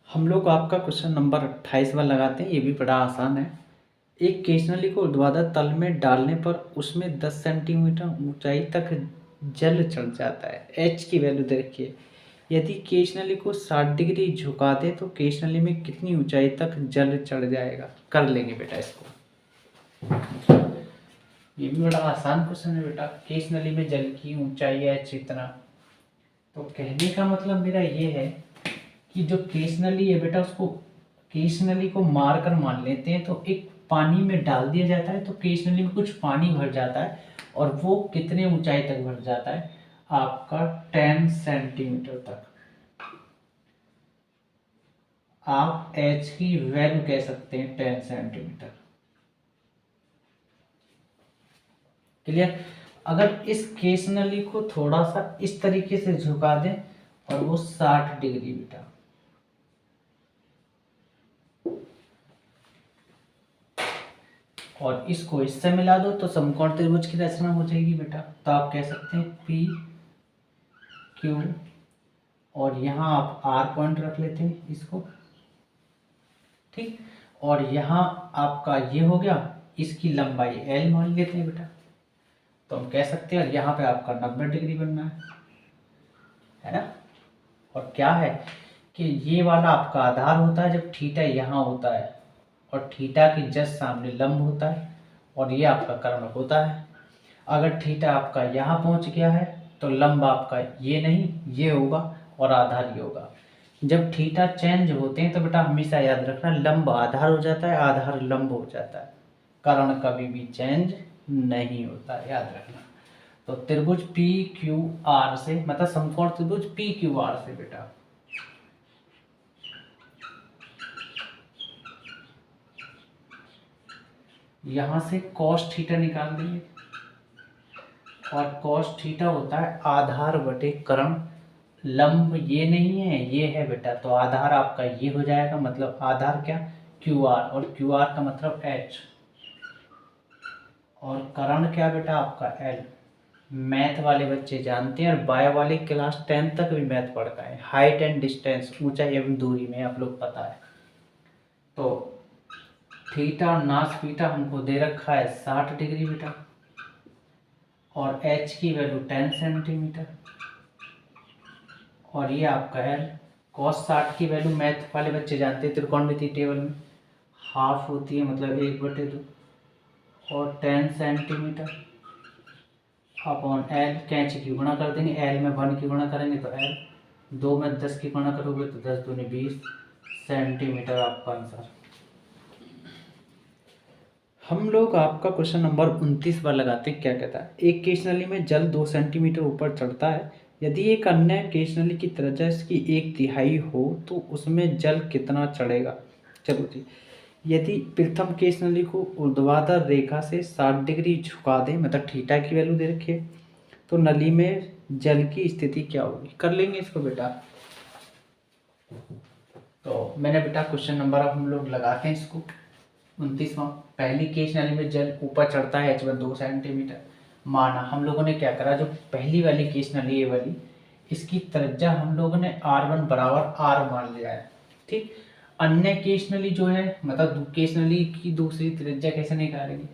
हम लोग आपका क्वेश्चन नंबर 28 बार लगाते हैं। ये भी बड़ा आसान है। एक केशनली को ऊर्ध्वाधर तल में डालने पर उसमें 10 सेंटीमीटर ऊंचाई तक जल चढ़ जाता है। एच की वैल्यू देखिए। यदि केशनली को 60 डिग्री झुका दे तो केशनली में कितनी ऊंचाई तक जल चढ़ जाएगा। कर लेंगे बेटा इसको। ये भी बड़ा आसान क्वेश्चन है बेटा। केशनली में जल की ऊंचाई है एच इतना। तो कहने का मतलब मेरा ये है कि जो केशनली है बेटा, उसको केशनली को मार कर मान लेते हैं तो एक पानी में डाल दिया जाता है तो केशनली में कुछ पानी भर जाता है। और वो कितने ऊंचाई तक भर जाता है आपका 10 सेंटीमीटर तक। आप एच की वैल्यू कह सकते हैं 10 सेंटीमीटर। क्लियर। अगर इस केशनली को थोड़ा सा इस तरीके से झुका दें और वो 60 डिग्री बेटा, और इसको इससे मिला दो तो समकोण त्रिभुज की रचना हो जाएगी बेटा। तो आप कह सकते हैं पी क्यू, और यहाँ आप आर पॉइंट रख लेते हैं इसको, ठीक। और यहाँ आपका ये हो गया, इसकी लंबाई एल मान लेते हैं बेटा। तो हम कह सकते हैं यहाँ पे आपका 90 डिग्री बनना है ना। और क्या है कि ये वाला आपका आधार होता है जब थीटा यहाँ होता है और थीटा के जस्ट सामने लंब होता है, और ये आपका कर्ण होता है। अगर थीटा आपका यहाँ पहुँच गया है तो लंब आपका ये नहीं ये होगा और आधार ये होगा। जब थीटा चेंज होते हैं तो बेटा हमेशा याद रखना, लंब आधार हो जाता है, आधार लंब हो जाता है, कर्ण कभी भी चेंज नहीं होता है, याद रखना। तो त्रिभुज पी क्यू आर से, मतलब समकोण त्रिभुज पी क्यू आर से बेटा यहां से cos थीटा निकाल देंगे, और cos थीटा होता है आधार बटे कर्ण। लंब ये नहीं है ये है बेटा, तो आधार आपका ये हो जाएगा, मतलब आधार क्या क्यू आर, और क्यू आर का मतलब एच, और कर्ण क्या बेटा आपका एल। मैथ वाले बच्चे जानते हैं, और बायो वाले क्लास 10 तक भी मैथ पढ़ता है। हाइट एंड डिस्टेंस, ऊंचाई एवं दूरी में आप लोग पता है। तो थीटा नास थीटा हमको दे रखा है 60 डिग्री बेटा, और एच की वैल्यू 10 सेंटीमीटर, और ये आपका एल। कॉस 60 की वैल्यू मैथ वाले बच्चे जानते हैं, त्रिकोणमिति टेबल में हाफ होती है, मतलब 1/2, और 10 सेंटीमीटर अपॉन एल। कैंची की गुणा कर देंगे, एल में 1 की गुणा करेंगे तो एल, 2 में 10 की गुणा करोगे तो 10 दूनी 20 सेंटीमीटर आपका आंसर। हम लोग आपका क्वेश्चन नंबर 29 बार लगाते हैं। क्या कहता है, एक केशनली में जल 2 सेंटीमीटर ऊपर चढ़ता है। यदि एक अन्य केशनली की त्रिज्या इसकी 1/3 हो तो उसमें जल कितना चढ़ेगा। चलो जी, यदि प्रथम केशनली को ऊर्ध्वाधर रेखा से 60 डिग्री झुका दें, मतलब थीटा की वैल्यू दे रखी है, तो नली में जल की स्थिति क्या होगी। कर लेंगे इसको बेटा। तो मैंने बेटा क्वेश्चन नंबर, अब हम लोग लगाते हैं इसको 29वां। पहली केस नली में जल ऊपर चढ़ता है h1 2 सेंटीमीटर माना। हम लोगों ने क्या करा, जो पहली वाली केस नली ये वाली, इसकी त्रिज्या हम लोगों ने r1 बराबर r मान लिया है, ठीक। अन्य केस नली जो है, मतलब केस नली की दूसरी त्रिज्या कैसे निकालेंगे।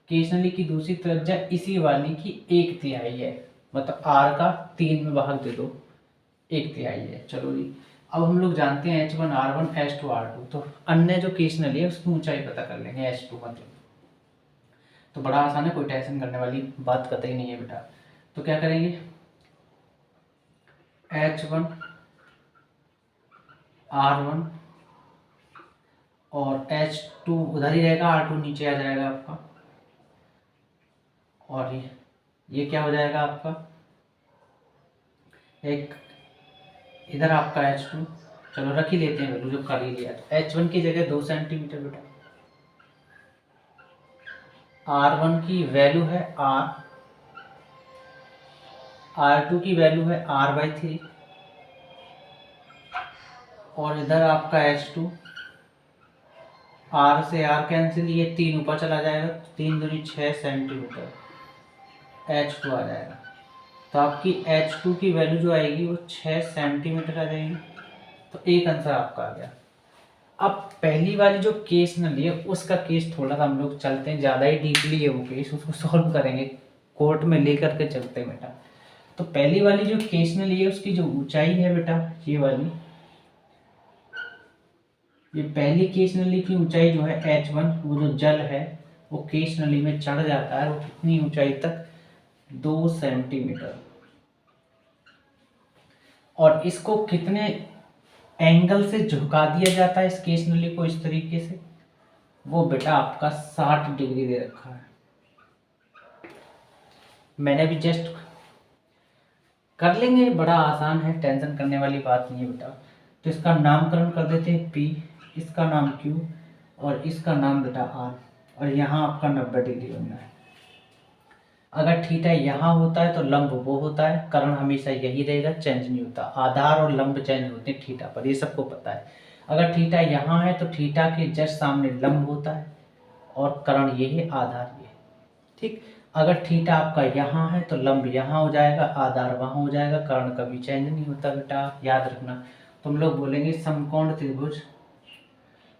केस नली की दूसरी त्रिज्या इसी वाली की 1/3 है, मतलब r का 3 में भाग दे दो, 1/3 है। चलो जी, अब हम लोग जानते हैं H1 R1 H2 R2, तो अन्य जो केस नली है उसकी ऊंचाई पता कर लेंगे H2 मतलब। तो बड़ा आसान है, कोई टेंशन करने वाली बात कतई नहीं है बेटा। तो क्या करेंगे, H1 R1 और H2 उधर ही रहेगा, R2 नीचे आ जाएगा आपका, और ये क्या हो जाएगा आपका, एक इधर आपका H2। चलो रख ही लेते हैं वैल्यू, जो कर ही लिया। तो H1 की जगह 2 सेंटीमीटर बेटा, R1 की वैल्यू है R, R2 की वैल्यू है R/3, और इधर आपका H2, R से R कैंसिल, ये 3 ऊपर चला जाएगा, 3 दूनी 6 सेंटीमीटर H2 आ जाएगा। तो आपकी H2 की वैल्यू जो आएगी वो 6 सेंटीमीटर आ जाएगी। तो एक आंसर आपका आ गया। अब पहली वाली जो केस नली है उसका केस थोड़ा सा हम लोग चलते हैं, ज़्यादा ही डीपली है वो केस, उसको सॉल्व करेंगे, कोर्ट में लेकर के चलते हैं बेटा। तो पहली वाली जो केस नली है उसकी जो ऊंचाई है बेटा, ये वाली, ये पहली केस नली की ऊंचाई जो है H1, वो जो जल है वो केस नली में चढ़ जाता है, वो कितनी ऊंचाई तक, 2 सेंटीमीटर। और इसको कितने एंगल से झुका दिया जाता है इस केस नली को इस तरीके से, वो बेटा आपका 60 डिग्री दे रखा है। मैंने भी जस्ट कर लेंगे, बड़ा आसान है, टेंशन करने वाली बात नहीं है बेटा। तो इसका नामकरण कर देते हैं P, इसका नाम Q और इसका नाम बेटा R, और यहाँ आपका 90 डिग्री बनना है। अगर थीटा यहाँ होता है तो लंब वो होता है, कर्ण हमेशा यही रहेगा, चेंज नहीं होता। आधार और लंब चेंज होते हैं थीटा पर, ये सबको पता है। अगर थीटा यहाँ है तो थीटा के जस्ट सामने लंब होता है और कर्ण ये है, आधार ये, ठीक। अगर थीटा आपका यहाँ है तो लंब यहाँ हो जाएगा, आधार वहाँ हो जाएगा, कर्ण कभी चेंज नहीं होता बेटा, याद रखना। तुम लोग बोलेंगे समकोण त्रिभुज,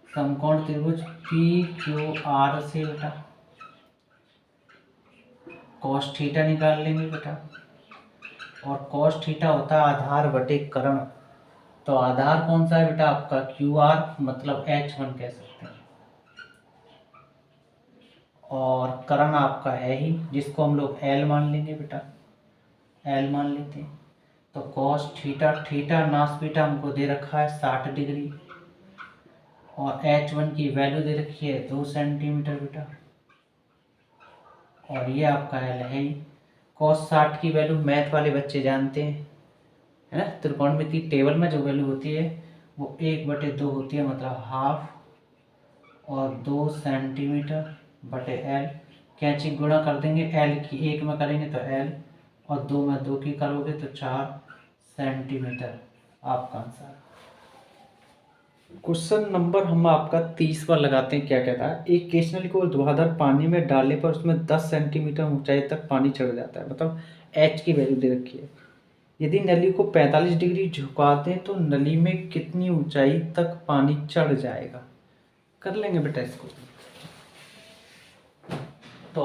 समकोण त्रिभुज पी क्यू आर से बेटा कॉस थीटा निकाल लेंगे बेटा, और कॉस थीटा होता है आधार बटे कर्ण। तो आधार कौन सा है बेटा आपका, क्यू आर, मतलब H1 कह सकते हैं, और कर्ण आपका है ही, जिसको हम लोग L मान लेंगे बेटा, L मान लेते हैं। तो कॉस थीटा, थीटा नास बीटा हमको दे रखा है 60 डिग्री, और H1 की वैल्यू दे रखी है 2 सेंटीमीटर बेटा, और ये आपका L है ही। कॉस 60 की वैल्यू मैथ वाले बच्चे जानते हैं, है ना, त्रिकोणमिति टेबल में जो वैल्यू होती है वो 1/2 होती है, मतलब हाफ, और 2 सेंटीमीटर बटे L। कैंची गुणा कर देंगे, L की 1 में करेंगे तो L, और 2 में 2 की करोगे तो 4 सेंटीमीटर, आपका आंसर। क्वेश्चन नंबर हम आपका 30 पर लगाते हैं। क्या कहता है, एक केस नली को ऊर्ध्वाधर पानी में डालने पर उसमें 10 सेंटीमीटर ऊंचाई तक पानी चढ़ जाता है, मतलब H की वैल्यू दे रखी है। यदि नली को 45 डिग्री झुका दें तो नली में कितनी ऊंचाई तक पानी चढ़ जाएगा। कर लेंगे बेटा इसको। तो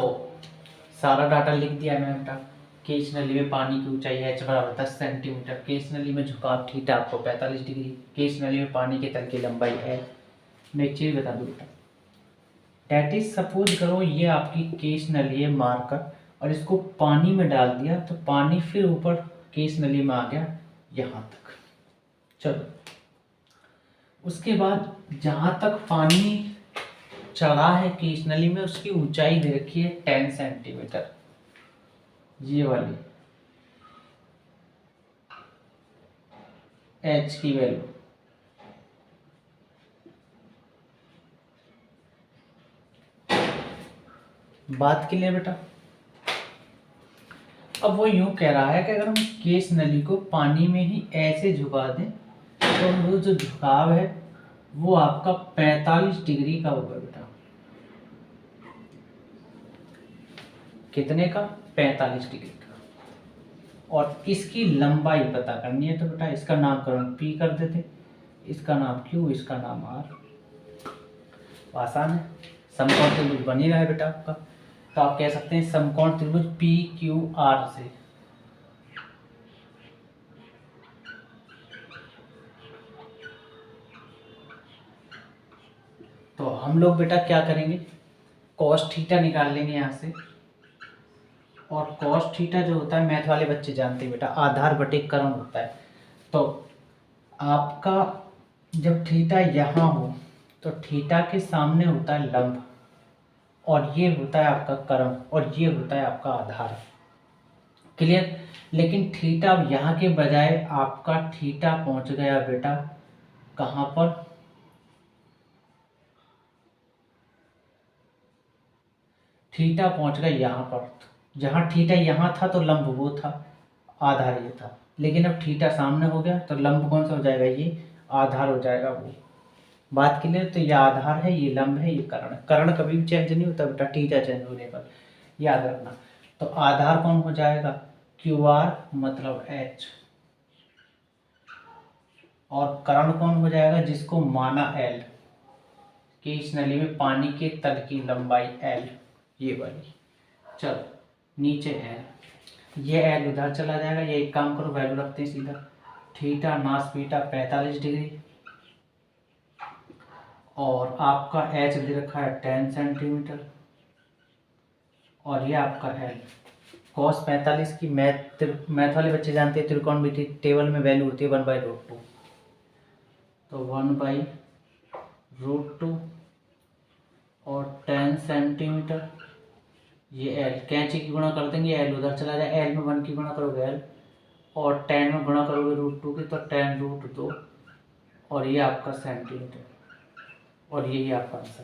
सारा डाटा लिख दिया मैंने बेटा। केस नली में पानी की ऊंचाई H बराबर 10 सेंटीमीटर, केस नली में झुकाव थीटा आपको 45 डिग्री, केस नली में पानी के तल की लंबाई है। मैं एक चीज़ बता दूँ बेटा, डैट इज सपोज करो ये आपकी केस नली है मारकर, और इसको पानी में डाल दिया तो पानी फिर ऊपर केस नली में आ गया यहाँ तक। चलो उसके बाद जहाँ तक पानी चढ़ा है केस नली में उसकी ऊंचाई दे रखी है 10 सेंटीमीटर, ये वाली H की वैल्यू। बात क्लियर बेटा। अब वो यूं कह रहा है कि अगर हम केस नली को पानी में ही ऐसे झुका दें तो वो जो झुकाव है वो आपका 45 डिग्री का होगा बेटा। कितने का, 45 डिग्री का। और इसकी लंबाई पता करनी है तो बेटा इसका नामकरण P कर देते, इसका नाम Q, इसका नाम R। आसान है, समकोण त्रिभुज बन ही रहा है बेटा आपका। तो आप कह सकते हैं समकोण त्रिभुज PQR से तो हम लोग बेटा क्या करेंगे, कॉस थीटा निकाल लेंगे यहाँ से। और कॉस थीटा जो होता है मैथ वाले बच्चे जानते हैं बेटा, आधार बटे कर्ण होता है। तो आपका जब थीटा यहाँ हो तो थीटा के सामने होता है लंब, और ये होता है आपका कर्ण, और ये होता है आपका आधार। क्लियर। लेकिन थीटा अब यहाँ के बजाय आपका थीटा पहुँच गया बेटा कहाँ पर, थीटा पहुँच गया यहाँ पर। जहाँ थीटा यहाँ था तो लंब वो था, आधार ये था। लेकिन अब थीटा सामने हो गया तो लंब कौन सा हो जाएगा, ये आधार हो जाएगा वो। बात क्लियर। तो ये आधार है, ये लंब है, ये कर्ण। कर्ण कभी भी चेंज नहीं होता बेटा थीटा चेंज होने पर, याद रखना। तो आधार कौन हो जाएगा, क्यू आर मतलब H, और कर्ण कौन हो जाएगा, जिसको माना L कि इस नली में पानी के तल की लंबाई L, ये वाली। चलो नीचे L, ये L उधर चला जाएगा। ये एक काम करो, वैल्यू रखते हैं सीधा, थीटा नास बीटा 45 डिग्री, और आपका H दे रखा है 10 सेंटीमीटर, और ये आपका L cos 45 की मैथ वाले बच्चे जानते हैं, त्रिकोणमिति टेबल में वैल्यू होती है 1/√2, तो 1/√2 और 10 सेंटीमीटर, ये L कैंची की गुणा कर देंगे, L उधर चला जाए, L में 1 की गुणा करोगे L, और 10 में गुणा करोगे √2 की, तो 10√2, और ये आपका सेंटीमीटर, और यही आपका आंसर।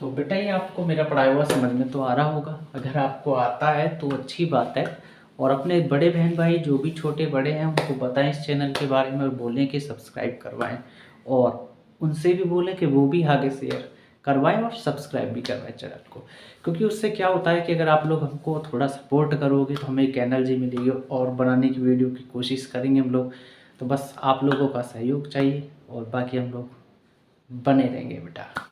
तो बेटा ये आपको मेरा पढ़ाया हुआ समझ में तो आ रहा होगा, अगर आपको आता है तो अच्छी बात है, और अपने बड़े बहन भाई जो भी छोटे बड़े हैं उनको बताएं इस चैनल के बारे में, और बोलें कि सब्सक्राइब करवाएं, और उनसे भी बोलें कि वो भी आगे शेयर करवाएं और सब्सक्राइब भी करवाएं चैनल को, क्योंकि उससे क्या होता है कि अगर आप लोग हमको थोड़ा सपोर्ट करोगे तो हमें एक एनर्जी मिलेगी, और बनाने की वीडियो की कोशिश करेंगे हम लोग। तो बस आप लोगों का सहयोग चाहिए, और बाकी हम लोग बने रहेंगे बेटा।